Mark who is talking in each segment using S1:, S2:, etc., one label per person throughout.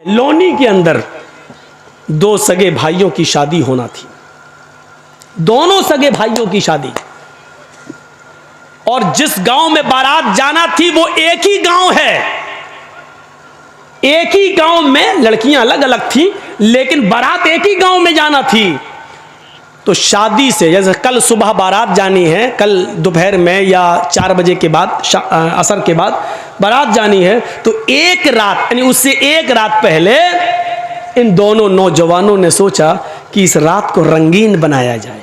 S1: लोनी के अंदर दो सगे भाइयों की शादी होना थी, दोनों सगे भाइयों की शादी, और जिस गांव में बारात जाना थी वो एक ही गांव है। एक ही गांव में लड़कियां अलग अलग थी, लेकिन बारात एक ही गांव में जाना थी। तो शादी से जैसे कल सुबह बारात जानी है, कल दोपहर में या 4 बजे के बाद, असर के बाद बारात जानी है, तो एक रात यानी उससे एक रात पहले इन दोनों नौजवानों ने सोचा कि इस रात को रंगीन बनाया जाए,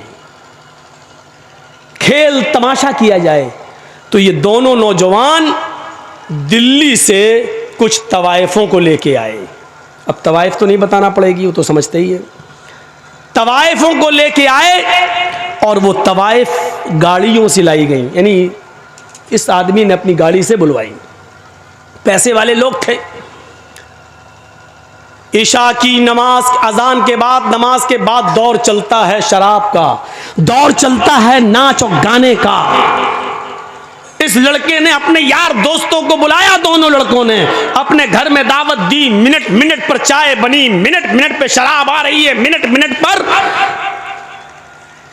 S1: खेल तमाशा किया जाए। तो ये दोनों नौजवान दिल्ली से कुछ तवाइफों को लेके आए। अब तवाइफ तो नहीं बताना पड़ेगी, वो तो समझते ही है। तवाइफों को लेके आए और वो तवाइफ गाड़ियों से लाई गई, यानी इस आदमी ने अपनी गाड़ी से बुलवाई। पैसे वाले लोग थे। ईशा की नमाज, अजान के बाद, नमाज के बाद दौर चलता है शराब का, दौर चलता है नाच और गाने का। इस लड़के ने अपने यार दोस्तों को बुलाया, दोनों लड़कों ने अपने घर में दावत दी। मिनट मिनट पर चाय बनी, मिनट मिनट पे शराब आ रही है, मिनट मिनट पर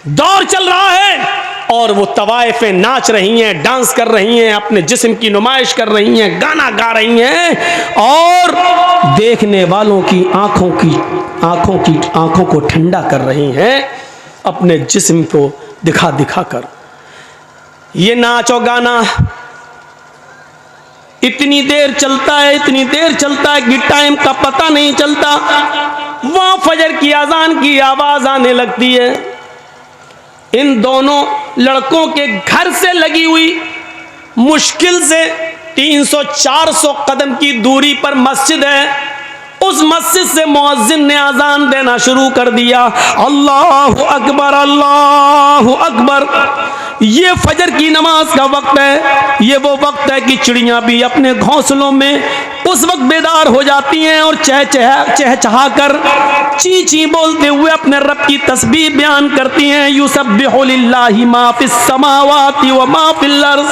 S1: दौर चल रहा है। और वो तवाइफें नाच रही हैं, डांस कर रही हैं, अपने जिस्म की नुमाइश कर रही हैं, गाना गा रही हैं, और देखने वालों की आंखों को ठंडा कर रही हैं अपने जिस्म को दिखा दिखा कर। ये नाच और गाना इतनी देर चलता है, इतनी देर चलता है कि टाइम का पता नहीं चलता। वहां फजर की अजान की आवाज आने लगती है। इन दोनों लड़कों के घर से लगी हुई मुश्किल से 300-400 कदम की दूरी पर मस्जिद है। उस मस्जिद से मुअज्जिन ने अजान देना शुरू कर दिया। अल्लाहु अकबर, अल्लाहु अकबर। ये फजर की नमाज का वक्त है। ये वो वक्त है कि चिड़ियां भी अपने घोंसलों में उस वक्त बेदार हो जाती हैं और चहचहा कर ची ची बोलते हुए अपने रब की तस्बीह बयान करती हैं। युसब्बिहु लिल्लाहि मा फिस समावाति व मा फिल अर्ज़।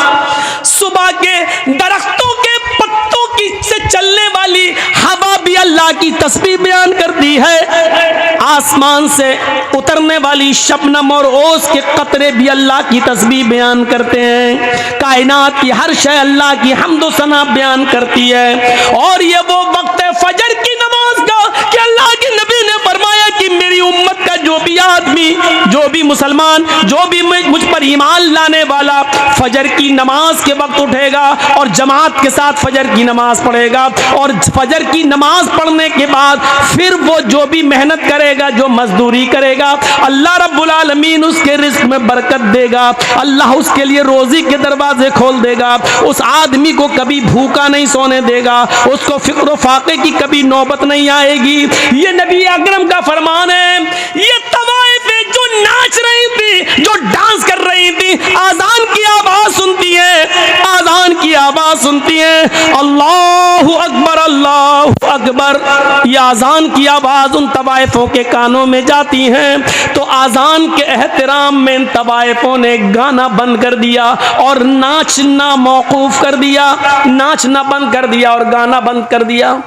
S1: सुबह के दरख्तों के पत्तों की से चलने वाली हवा भी अल्लाह की तस्बीह बयान करती है। आसमान से उतरने वाली शबनम और ओस के कतरे भी अल्लाह की तस्बीह बयान करते हैं। कायनात की हर शय अल्लाह की हम्द व सना बयान करती है। और ये वो वक्त है फजर की नमाज का कि अल्लाह के नबी ने फरमाया कि मेरी उम्मत का जो भी आदमी, जो भी मुसलमान, जो भी मुझ पर ईमान लाने वाला फजर की नमाज के वक्त उठेगा और जमात के साथ फजर की नमाज पढ़ेगा, और फजर की नमाज पढ़ने के बाद फिर वो जो भी मेहनत करेगा, जो मजदूरी करेगा, अल्लाह रब्बुल आलमीन उसके रिस्क में बरकत देगा। अल्लाह उसके लिए रोजी के दरवाजे खोल देगा। उस आदमी को कभी भूखा नहीं सोने देगा, उसको फिक्र फाके की कभी नौबत नहीं आएगी। ये नबी अकरम का फरमान है। ये तवाइफें जो नाच रही थी, जो डांस कर रही थी, आजान की आवाज सुनती है, आजान की आवाज सुनती है, अल्लाहु अकबर, अल्लाहु अकबर। ये आजान की आवाज उन तवाइफों के कानों में जाती है। तो आजान के एहतराम में इन तवाइफों ने गाना बंद कर दिया और नाचना मौकूफ कर दिया, नाचना बंद कर दिया और गाना बंद कर दिया।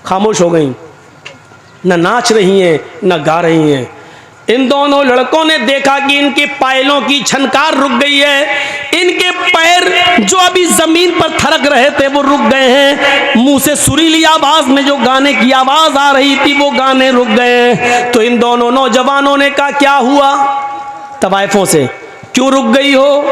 S1: खामोश हो गई, न नाच रही हैं न गा रही हैं। इन दोनों लड़कों ने देखा कि इनके पायलों की छनकार रुक गई है। इनके पैर जो अभी जमीन पर थरक रहे थे वो रुक गए हैं। मुंह से सुरीली आवाज में जो गाने की आवाज आ रही थी वो गाने रुक गए हैं। तो इन दोनों नौजवानों ने कहा, क्या हुआ? तवाइफों से, क्यों रुक गई हो,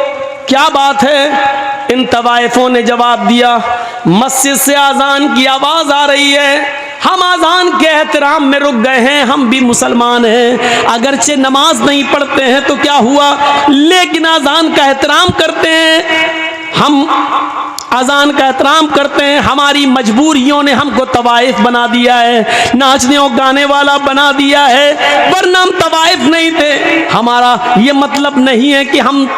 S1: क्या बात है? इन तवाइफों ने जवाब दिया, मस्जिद से आजान की आवाज आ रही है, हम आजान के एहतराम में रुक गए हैं। हम भी मुसलमान हैं, अगरचे नमाज नहीं पढ़ते हैं तो क्या हुआ, लेकिन आजान का एहतराम करते हैं। हम आजान का एहतराम करते हैं। हमारी मजबूरियों ने हमको तवाइफ बना दिया है, नाचने और गाने वाला बना दिया है, वरना हम तवाइफ नहीं थे। हमारा ये मतलब नहीं है कि हम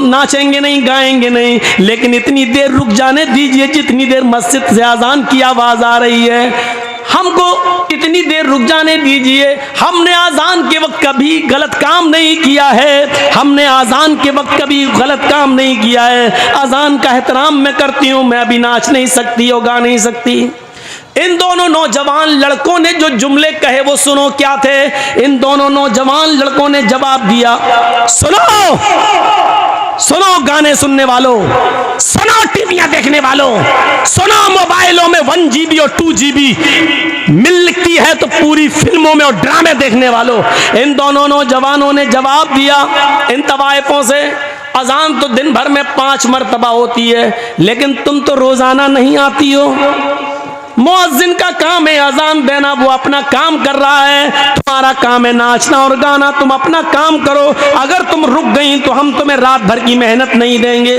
S1: नाचेंगे नहीं, गाएंगे नहीं, लेकिन इतनी देर रुक जाने दीजिए जितनी देर मस्जिद से आजान की आवाज आ रही है। हमको इतनी देर रुक जाने दीजिए। हमने आजान के वक्त कभी गलत काम नहीं किया है, हमने आजान के वक्त कभी गलत काम नहीं किया है। आजान का एहतराम मैं करती हूँ, मैं अभी नाच नहीं सकती और गा नहीं सकती। इन दोनों नौजवान लड़कों ने जो जुमले कहे वो सुनो क्या थे। इन दोनों नौजवान लड़कों ने जवाब दिया, सुनो सुनो गाने सुनने वालों, सुनो टीवियां देखने वालों, सुनो मोबाइलों में 1 GB और 2 GB मिलती है तो पूरी फिल्मों में और ड्रामे देखने वालों। इन दोनों नौजवानों ने जवाब दिया इन तवाइफों से, अजान तो दिन भर में 5 मरतबा होती है, लेकिन तुम तो रोजाना नहीं आती हो। मुअज्जिन का काम है अजान देना, वो अपना काम कर रहा है, तुम्हारा काम है नाचना और गाना, तुम अपना काम करो। अगर तुम रुक गई तो हम तुम्हें रात भर की मेहनत नहीं देंगे।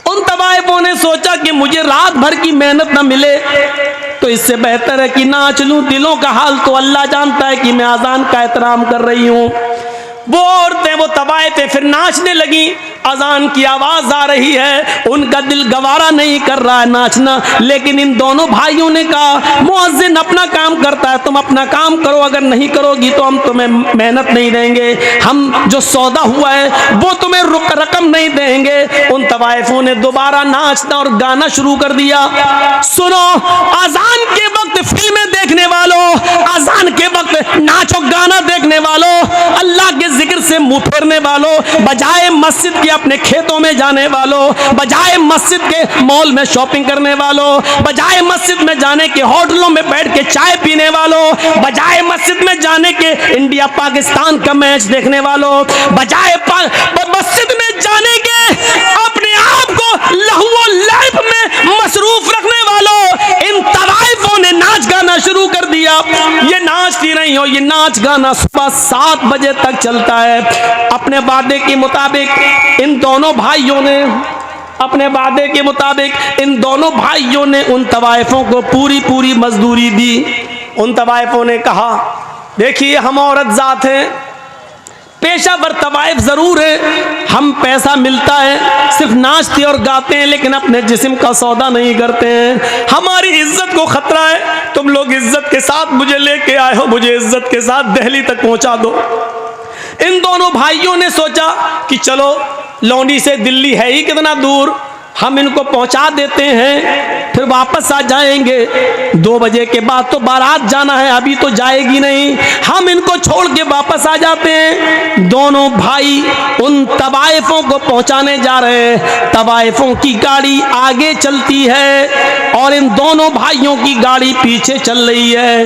S1: उन तवाइफों ने सोचा कि मुझे रात भर की मेहनत न मिले तो इससे बेहतर है कि नाच लूं। दिलों का हाल तो अल्लाह जानता है कि मैं अजान का एहतराम कर रही हूं। वो औरतें, वो तवाइफें फिर नाचने लगी। अजान की आवाज आ रही है, उनका दिल गवारा नहीं कर रहा है नाचना, लेकिन इन दोनों भाइयों ने कहा मुअज्जिन अपना काम करता है, तुम अपना काम करो, अगर नहीं करोगी तो हम तुम्हें मेहनत नहीं देंगे, हम जो सौदा हुआ है वो तुम्हें रकम नहीं देंगे। उन तवाइफों ने दोबारा नाचना और गाना शुरू कर दिया। सुनो, अजान के वक्त फिल्में देखने वालों, अजान के वक्त नाचो गाना देखने वालों, अल्लाह के जिक्र से मुंह फेरने वालों, बजाय मस्जिद के अपने खेतों में जाने वालों, बजाय मस्जिद के मॉल में शॉपिंग करने वालों, बजाय मस्जिद में जाने के होटलों में बैठ के चाय पीने वालों, बजाय मस्जिद में जाने के इंडिया पाकिस्तान का मैच देखने वालों, बजाय मस्जिद में जाने के अपने आप को लहू और लैब में मसरूफ रखने वालों, इन तवाइफों ने नाच गाना शुरू कर दिया। ये नाचती नहीं हो, ये नाच गाना सुबह 7 बजे तक चलता है। अपने वादे के मुताबिक इन दोनों भाइयों ने, अपने वादे के मुताबिक इन दोनों भाइयों ने उन तवाइफों को पूरी पूरी मजदूरी दी। उन तवाइफों ने कहा, देखिए हम औरत जात हैं, पेशावर तवाइफ जरूर है, हम पैसा मिलता है, सिर्फ नाचते और गाते हैं, लेकिन अपने जिस्म का सौदा नहीं करते हैं। हमारी इज्जत को खतरा है, तुम लोग इज्जत के साथ मुझे लेके आए हो, मुझे इज्जत के साथ दिल्ली तक पहुंचा दो। इन दोनों भाइयों ने सोचा कि चलो लौंडी से दिल्ली है ही कितना दूर, हम इनको पहुंचा देते हैं, फिर वापस आ जाएंगे। 2 बजे के बाद तो बारात जाना है, अभी तो जाएगी नहीं, हम इनको छोड़ के वापस आ जाते हैं। दोनों भाई उन तवाइफों को पहुंचाने जा रहे हैं। तवाइफों की गाड़ी आगे चलती है और इन दोनों भाइयों की गाड़ी पीछे चल रही है।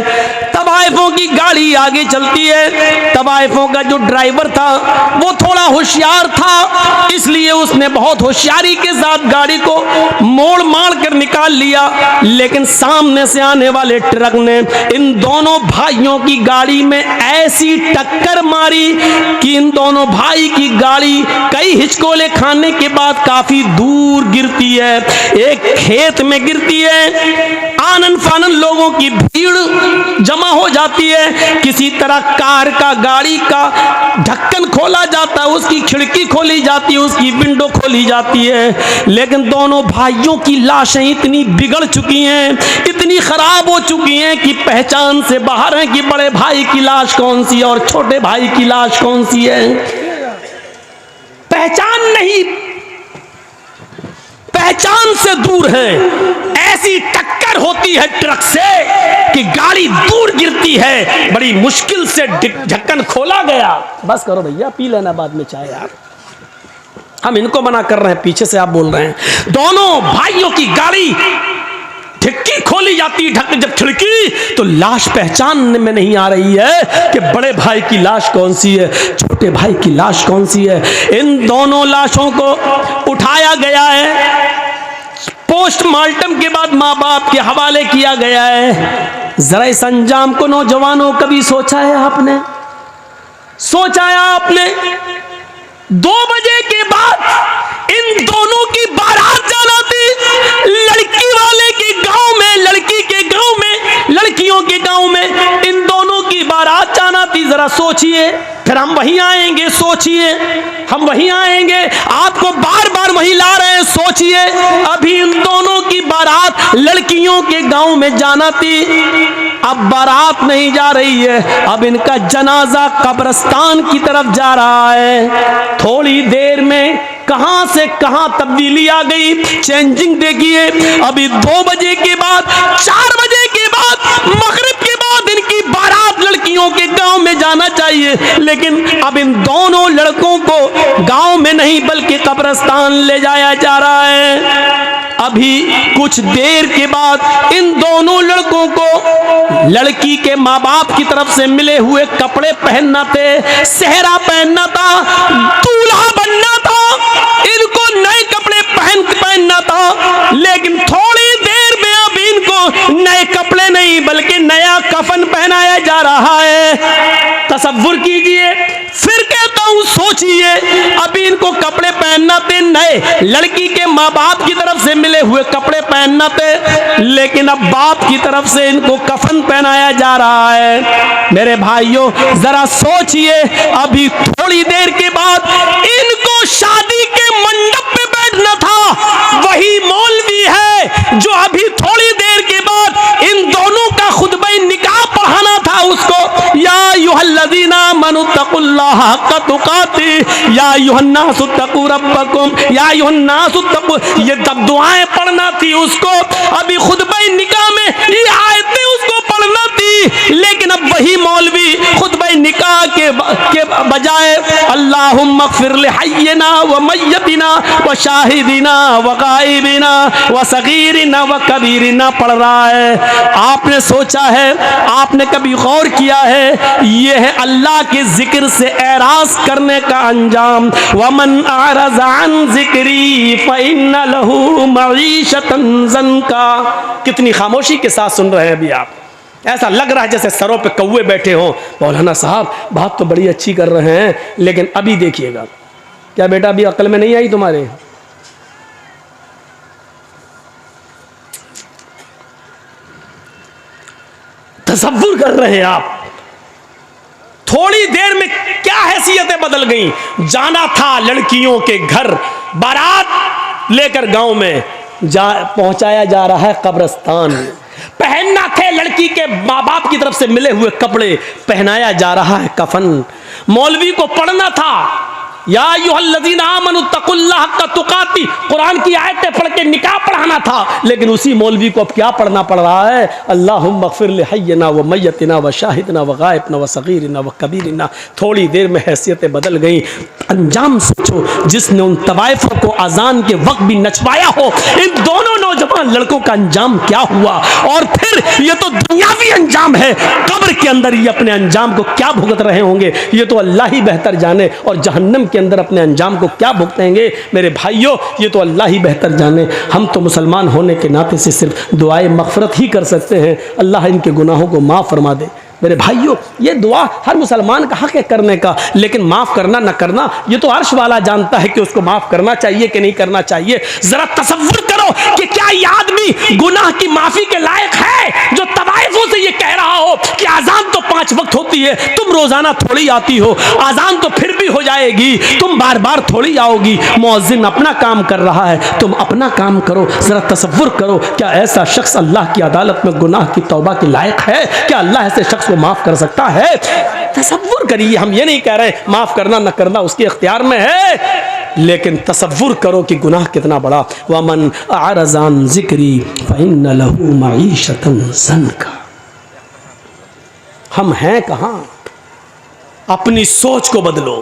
S1: तवाइफों की गाड़ी आगे चलती है। तवाइफों का जो ड्राइवर था वो थोड़ा होशियार था, इसलिए उसने बहुत होशियारी के साथ गाड़ी को मोड़ मार कर निकाल लिया, लेकिन सामने से आने वाले ट्रक ने इन दोनों भाइयों की गाड़ी में ऐसी टक्कर मारी कि इन दोनों भाई की गाड़ी कई हिचकोले खाने के बाद काफी दूर गिरती है, एक खेत में गिरती है। आनन फानन लोगों की भीड़ जमा हो जाती है। किसी तरह कार का, गाड़ी का ढक्कन खोला जाता है, उसकी खिड़की खोली जाती है, उसकी विंडो खोली जाती है, लेकिन दोनों भाइयों की लाशें इतनी बिगड़ चुकी हैं, इतनी खराब हो चुकी हैं कि पहचान से बाहर है कि बड़े भाई की लाश कौन सी है और छोटे भाई की लाश कौन सी है। पहचान नहीं, पहचान से दूर है। ऐसी टक्कर होती है ट्रक से कि गाड़ी दूर गिरती है, बड़ी मुश्किल से ढक्कन खोला गया। बस करो भैया, पी लेना बाद में चाय यार, हम इनको मना कर रहे हैं, पीछे से आप बोल रहे हैं। दोनों भाइयों की गाड़ी खिड़की खोली जाती, जब खिड़की तो लाश पहचान में नहीं आ रही है कि बड़े भाई की लाश कौन सी है, छोटे भाई की लाश कौन सी है। इन दोनों लाशों को उठाया गया है, पोस्टमार्टम के बाद माँ बाप के हवाले किया गया है। जरा इस अंजाम को नौजवानों कभी सोचा है आपने? सोचा है आपने? 2 बजे के बाद इन दोनों की बारात जाना थी, लड़की वाले के गांव में, लड़की के गांव में, लड़कियों के गांव में इन दोनों की बारात जाना थी। जरा सोचिए, फिर हम वहीं आएंगे, सोचिए हम वहीं आएंगे, आपको बार बार वहीं ला रहे हैं, सोचिए। अभी इन दोनों की बारात लड़कियों के गांव में जाना थी, अब बारात नहीं जा रही है, अब इनका जनाजा कब्रिस्तान की तरफ जा रहा है। थोड़ी देर में कहां से कहां तब्दीली आ गई, चेंजिंग देखिए। अभी 2 बजे के बाद 4 बजे चाहिए। लेकिन अब इन दोनों लड़कों को गांव में नहीं बल्कि कब्रिस्तान ले जाया जा रहा है। अभी कुछ देर के बाद इन दोनों लड़कों को लड़की के माँ बाप की तरफ से मिले हुए कपड़े पहनना थे, सेहरा पहनना था, दूल्हा बनना था, इनको नए कपड़े पहनना था। लेकिन थोड़ी देर में अब इनको नए कपड़े नहीं बल्कि नया कफन पहनाया जा रहा है। तसव्वुर कीजिए, फिर कहता हूं सोचिए, अभी इनको कपड़े पहनना थे नए, लड़की के माँ बाप की तरफ से मिले हुए कपड़े पहनना थे, लेकिन अब बाप की तरफ से इनको कफन पहनाया जा रहा है। मेरे भाइयों जरा सोचिए, अभी थोड़ी देर के बाद इनको शादी के मंडप पे बैठना था, वही मौलवी है जो अभी थोड़ी देर के बाद इन दोनों का खुतबा निकाह पढ़ाना था उसको। या अय्युहल्लज़ीना आमनुत्तकुल्लाह हक़्क़ तुक़ातिह या अय्युहन्नासुत्तक़ू रब्बकुम या अय्युहन्नासुत्तक़ू, ये तब दुआएं पढ़ना थी उसको। अभी खुतबा निकाह में ये आयतें उसको पढ़ना थी, लेकिन अब वही मौलवी खुतबा निकाह के बजाय अल्लाहुम्मा ग़फ़िर लिहय्यिना व मय्यतिना व शाहिदिना व गाइबिना व सगीरिना व कबीरिना पढ़ रहा है। आपने सोचा है, आपने कभी गौर किया है, यह है अल्लाह के जिक्र से एराज करने का अंजाम। वमन अरज़ अन ज़िक्री फ़इन्न लहू मईशतन ज़न्का। कितनी खामोशी के साथ सुन रहे हैं अभी आप, ऐसा लग रहा है जैसे सरों पे कौवे बैठे हों। मौलाना साहब बात तो बड़ी अच्छी कर रहे हैं, लेकिन अभी देखिएगा। क्या बेटा अभी अक्ल में नहीं आई तुम्हारे? तसव्वुर कर रहे हैं आप, थोड़ी देर में क्या हैसियतें बदल गई। जाना था लड़कियों के घर, बारात लेकर गांव में पहुंचाया जा रहा है कब्रिस्तान। पहनना थे लड़की के माँ बाप की तरफ से मिले हुए कपड़े, पहनाया जा रहा है कफन। मौलवी को पढ़ना था या अय्युहल्लज़ीना आमनुत्तकुल्लाह हक़्क़ तुक़ातिह, कुरान की आयतें पढ़ के निकाह पढ़ाना था, लेकिन उसी मौलवी को अब क्या पढ़ना पड़ रहा है? अल्लाहुम्मा ग़फ़िर लिहय्यिना व मय्यतिना व शाहिदिना व गाइबिना व सगीरिना व कबीरिना। थोड़ी देर में हैसियतें बदल गई। अंजाम सोचो, जिसने उन तवाइफों को अजान के वक्त भी नचवाया हो, इन दोनों नौजवान लड़कों का अंजाम क्या हुआ। और फिर ये तो दुनियावी अंजाम है, कब्र के अंदर ये अपने अंजाम को क्या भुगत रहे होंगे, ये तो अल्लाह ही बेहतर जाने। और जहन्नम के अंदर अपने अंजाम को क्या भुगतेंगे, मेरे भाइयों ये तो अल्लाह ही बेहतर जाने। हम तो मुसलमान होने के नाते से सिर्फ दुआए मग़फ़िरत ही कर सकते हैं, अल्लाह इनके गुनाहों को माफ़ फरमा दे। मेरे भाइयों ये दुआ हर मुसलमान का हक है करने का, लेकिन माफ़ करना न करना ये तो अर्श वाला जानता है कि उसको माफ़ करना चाहिए कि नहीं करना चाहिए। ज़रा तसव्वुर करो कि क्या ये आदमी गुनाह की माफ़ी के लायक है जो तवाइफों से ये कह रहा हो कि आज़ान तो 5 वक्त होती है, तुम रोज़ाना थोड़ी आती हो, आज़ान तो फिर भी हो जाएगी, तुम बार बार थोड़ी आओगी, मुअज़्ज़िन अपना काम कर रहा है, तुम अपना काम करो। ज़रा तसव्वुर करो, क्या ऐसा शख्स अल्लाह की अदालत में गुनाह की तौबा के लायक है? क्या अल्लाह ऐसे शख्स को माफ़ कर सकता है? तसव्वुर करिए, हम ये नहीं कह रहे माफ़ करना न करना उसके इख्तियार में है, लेकिन तसव्वुर करो कि गुनाह कितना बड़ा। वमन अरज़ अन ज़िक्री फ़इन्न लहू मईशतन ज़न्का। हम हैं कहाँ? अपनी सोच को बदलो।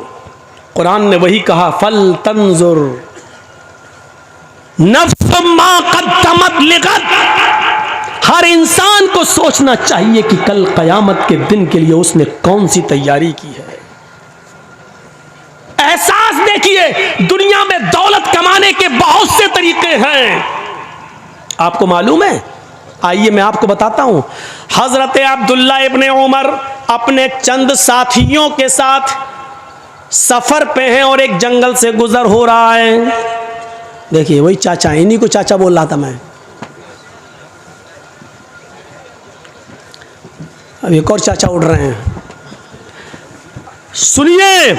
S1: कुरान ने वही कहा, फल तंजुर नफ्स मा क़द्दमत लिग़द। हर इंसान को सोचना चाहिए कि कल क़यामत के दिन के लिए उसने कौन सी तैयारी की है। एहसास देखिए, दुनिया में दौलत कमाने के बहुत से तरीके हैं, आपको मालूम है? आइए मैं आपको बताता हूं। हजरत अब्दुल्ला इब्ने उमर अपने चंद साथियों के साथ सफर पे हैं और एक जंगल से गुजर हो रहा है। देखिए वही चाचा, इन्हीं को चाचा बोल रहा था मैं। अब एक और चाचा उड़ रहे हैं, सुनिए।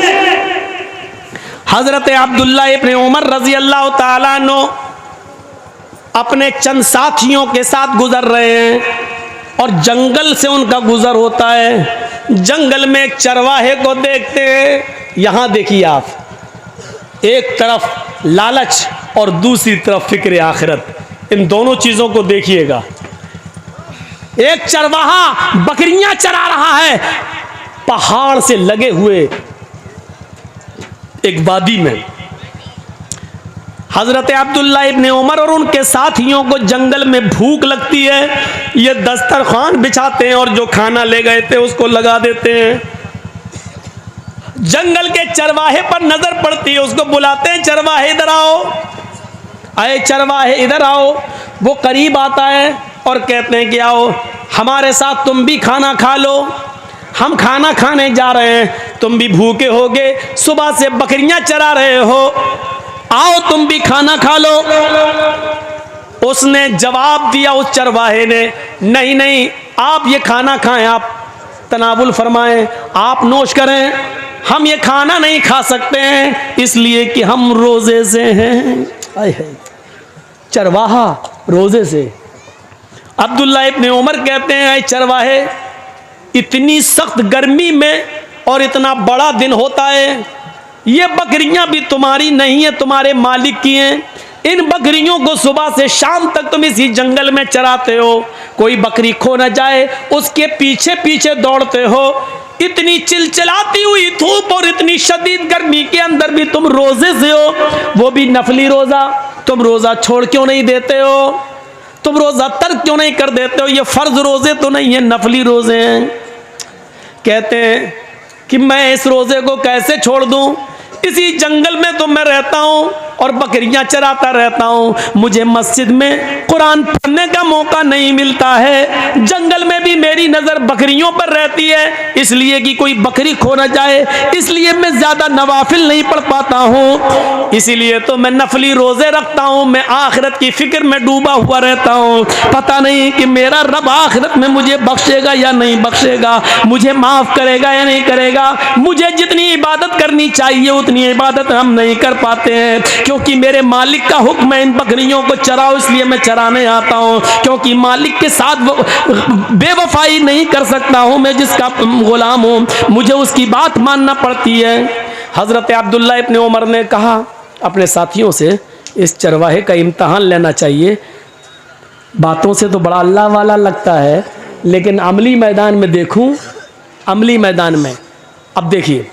S1: हजरत अब्दुल्ला इब्ने उमर रजी अल्लाह ताला अन्हु अपने चंद साथियों के साथ गुजर रहे हैं और जंगल से उनका गुजर होता है। जंगल में एक चरवाहे को देखते हैं। यहां देखिए आप, एक तरफ लालच और दूसरी तरफ फिक्र आखिरत, इन दोनों चीजों को देखिएगा। एक चरवाहा बकरियां चरा रहा है, पहाड़ से लगे हुए एक वादी में हजरत अब्दुल्ला इब्ने उमर और उनके साथियों को जंगल में भूख लगती है। ये दस्तरखान बिछाते हैं और जो खाना ले गए थे उसको लगा देते हैं। जंगल के चरवाहे पर नजर पड़ती है, उसको बुलाते हैं, चरवाहे इधर आओ, आए चरवाहे इधर आओ। वो करीब आता है और कहते हैं कि आओ हमारे साथ, तुम भी खाना खा लो, हम खाना खाने जा रहे हैं, तुम भी भूखे होगे, सुबह से बकरियां चरा रहे हो, आओ तुम भी खाना खा लो। उसने जवाब दिया उस चरवाहे ने, नहीं नहीं, आप ये खाना खाएं, आप तनावुल फरमाएं, आप नोश करें, हम ये खाना नहीं खा सकते हैं इसलिए कि हम रोजे से हैं। आए है चरवाहा रोजे से। अब्दुल्ला इब्ने उमर कहते हैं, ऐ चरवाहे, इतनी सख्त गर्मी में और इतना बड़ा दिन होता है, ये बकरियां भी तुम्हारी नहीं है, तुम्हारे मालिक की हैं। इन बकरियों को सुबह से शाम तक तुम इसी जंगल में चराते हो, कोई बकरी खो न जाए उसके पीछे पीछे दौड़ते हो। इतनी चिलचिलाती हुई धूप और इतनी शदीद गर्मी के अंदर भी तुम रोजे से हो, वो भी नफली रोजा। तुम रोजा छोड़ क्यों नहीं देते हो? तुम रोजा तर्क क्यों नहीं कर देते हो? ये फर्ज रोजे तो नहीं है, नफली रोजे हैं। कहते हैं कि मैं इस रोजे को कैसे छोड़ दूं? इसी जंगल में तो मैं रहता हूं और बकरियां चराता रहता हूं, मुझे मस्जिद में कुरान पढ़ने का मौका नहीं मिलता है। जंगल में भी मेरी नजर बकरियों पर रहती है, इसलिए कि कोई बकरी खो न जाए, इसलिए मैं ज्यादा नवाफिल नहीं पढ़ पाता हूं, इसीलिए तो मैं नफली रोजे रखता हूं। मैं आखिरत की फिक्र में डूबा हुआ रहता हूं, पता नहीं कि मेरा रब आखिरत में मुझे बख्शेगा या नहीं बख्शेगा, मुझे माफ करेगा या नहीं करेगा। मुझे जितनी इबादत करनी चाहिए उतनी इबादत हम नहीं कर पाते हैं, क्योंकि मेरे मालिक का हुक्म है इन बकरियों को चराओ, इसलिए मैं चराने आता हूं, क्योंकि मालिक के साथ बेवफाई नहीं कर सकता हूं, मैं जिसका गुलाम हूं, मुझे उसकी बात मानना पड़ती है। हजरत अब्दुल्ला इब्ने उमर ने कहा अपने साथियों से, इस चरवाहे का इम्तहान लेना चाहिए। बातों से तो बड़ा अल्लाह वाला लगता है, लेकिन अमली मैदान में देखूं, अमली मैदान में अब देखिए,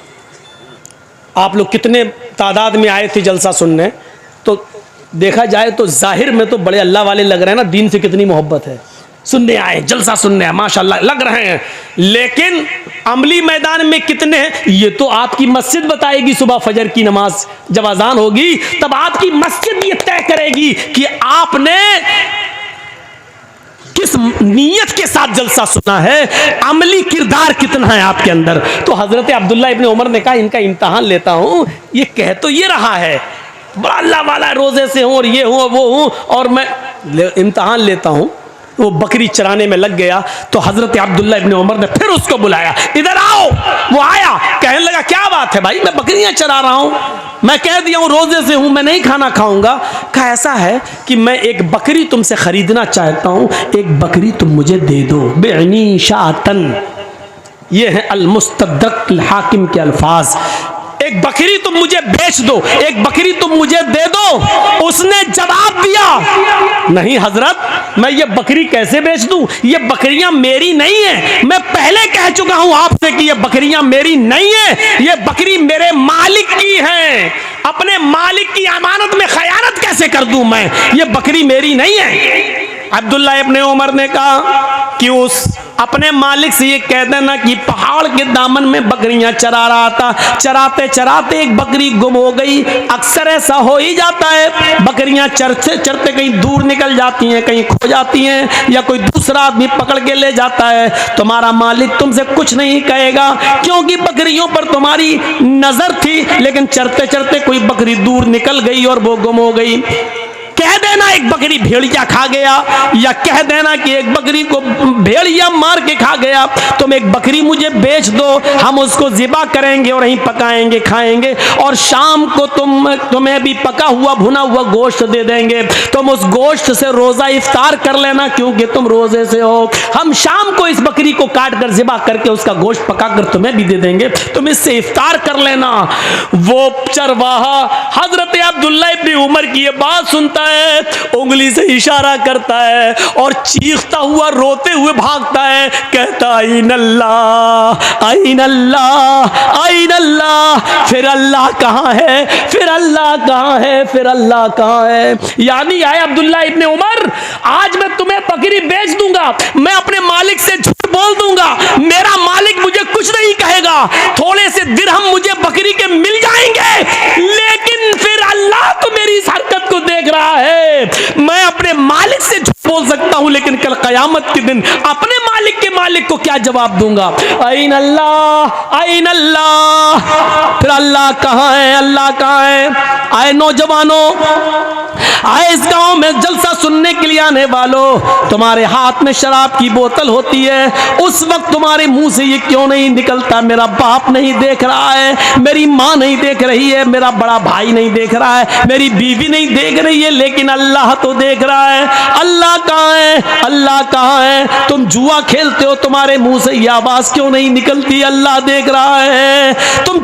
S1: आप लोग कितने तादाद में आए थे जलसा सुनने, तो देखा जाए तो जाहिर में तो बड़े अल्लाह वाले लग रहे हैं ना, दीन से कितनी मोहब्बत है, सुनने आए, जलसा सुनने आए, माशाल्लाह लग रहे हैं। लेकिन अमली मैदान में कितने हैं ये तो आपकी मस्जिद बताएगी। सुबह फजर की नमाज जब अजान होगी तब आपकी मस्जिद ये तय करेगी कि आपने किस नीयत के साथ जलसा सुना है, अमली किरदार कितना है आपके अंदर। तो हजरत अब्दुल्ला इब्ने उमर ने कहा इनका इम्तहान लेता हूं, ये कह तो ये रहा है बड़ा अल्लाह वाला, रोजे से हूं और ये हूं वो हूं, और मैं इम्तहान लेता हूं। वो बकरी चराने में लग गया तो हजरत अब्दुल्ला इब्ने उमर ने फिर उसको बुलाया, इधर आओ। वो आया, कहने लगा क्या बात है भाई, मैं बकरियां चरा रहा हूं, मैं कह दिया हूं रोजे से हूं, मैं नहीं खाना खाऊंगा। कहा ऐसा है कि मैं एक बकरी तुमसे खरीदना चाहता हूं, एक बकरी तुम मुझे दे दो। बेअनी शातन, ये है अल मुस्तदरक अल हाकिम के अल्फाज, एक बकरी तुम मुझे बेच दो, एक बकरी तुम मुझे दे दो। उसने जवाब दिया, नहीं हजरत, मैं ये बकरी कैसे बेच दूं, ये बकरियां मेरी नहीं है, मैं पहले कह चुका हूं आपसे कि ये बकरियां मेरी नहीं है, ये बकरी मेरे मालिक की है। अपने मालिक की अमानत में खयानत कैसे कर दूं मैं, ये बकरी मेरी नहीं है। अब्दुल्ला इब्ने उमर ने कहा कि उस अपने मालिक से ये कह देना कि पहाड़ के दामन में बकरियां चरा रहा था, चराते चराते एक बकरी गुम हो गई। अक्सर ऐसा हो ही जाता है, बकरियां चरते चरते कहीं दूर निकल जाती हैं, कहीं खो जाती हैं, या कोई दूसरा आदमी पकड़ के ले जाता है। तुम्हारा मालिक तुमसे कुछ नहीं कहेगा, क्योंकि बकरियों पर तुम्हारी नजर थी, लेकिन चरते चरते कोई बकरी दूर निकल गई और वो गुम हो गई। कह देना एक बकरी भेड़िया खा गया, या कह देना कि एक बकरी को भेड़िया मार के खा गया, तुम एक बकरी मुझे बेच दो, हम उसको ज़िबा करेंगे और वहीं पकाएंगे खाएंगे, और शाम को तुम्हें भी पका हुआ भुना हुआ गोश्त दे देंगे, तुम उस गोश्त से रोज़ा इफ्तार कर लेना, क्योंकि तुम रोज़े से हो। हम शाम को इस बकरी को काट कर ज़िबा करके उसका गोश्त पका कर तुम्हें भी दे देंगे, तुम इससे इफ्तार कर लेना। वो चरवाहा हजरत अब्दुल्ला इब्ने उमर की ये बात सुनता है, उंगली से इशारा करता है और चीखता हुआ रोते हुए भागता है, कहता आइन अल्लाह, आइन अल्लाह, आइन अल्लाह। फिर अल्लाह कहाँ है, फिर अल्लाह कहाँ है, फिर अल्लाह कहाँ है? यानी आए अब्दुल्ला इब्ने उमर, आज मैं तुम्हें बकरी बेच दूंगा, मैं अपने मालिक से झूठ बोल दूंगा, मेरा मालिक मुझे कुछ नहीं कहेगा, थोड़े से दिरहम मुझे बकरी के मिल जाएंगे, लेकिन फिर अल्लाह तो मेरी इस हरकत को देख रहा है। मैं अपने मालिक से झूठ बोल सकता हूं, लेकिन कल कयामत के दिन अपने मालिक के मालिक को क्या जवाब दूंगा? आइन अल्लाह, आइन अल्लाह। फिर अल्लाह कहाँ है, अल्लाह कहाँ है? आए नौजवानों, आए इस गांव में जलसा सुनने के लिए आने वालों, तुम्हारे हाथ में शराब की बोतल होती है, उस वक्त तुम्हारे मुंह से ये क्यों नहीं निकलता, मेरा बाप नहीं देख रहा है, मेरी माँ नहीं देख रही है, मेरा बड़ा भाई नहीं देख रहा है, मेरी बीवी नहीं देख रही है, लेकिन अल्लाह तो देख रहा है। अल्लाह कहाँ है, अल्लाह कहाँ है? तुम जुआ खेलते हो, तुम्हारे मुंह से ये आवाज क्यों नहीं निकलती? अल्लाह देख रहा है। तुम